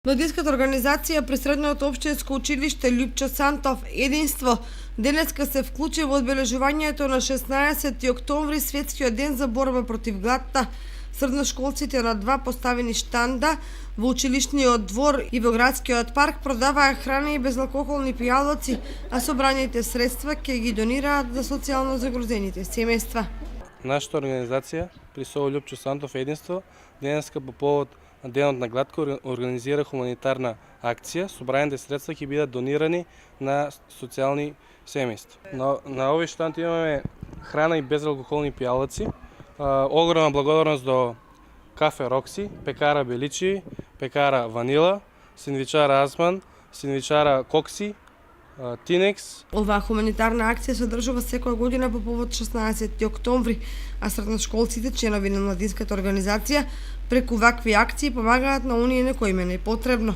Младинската организација при Средното општинско училиште Љупчо Сантов Единство денеска се вклучи во одбележувањето на 16 октомври, светскиот ден за борба против гладта. Средношколците на два поставени штанда во училишниот двор и во градскиот парк продаваа храна и безалкохолни пијалоци, а собраните средства ќе ги донираат за социјално загрозените семејства. Нашата организација при СОУ Љупчо Сантов Единство денеска по повод Денот на гладко организира хуманитарна акција. Собраните средства ќе бидат донирани на социјални семејства. На овој штанд имаме храна и безалкохолни пијалоци. Огромна благодарност до Кафе Рокси, Пекара Беличи, Пекара Ванила, Сендвичара Азман, Сендвичара Кокси, Тинекс. Оваа хуманитарна акција се одржува секоја година по повод 16 октомври, а средношколците, членови на младинската организација, преку вакви акции помагаат на оние на кои им е потребно.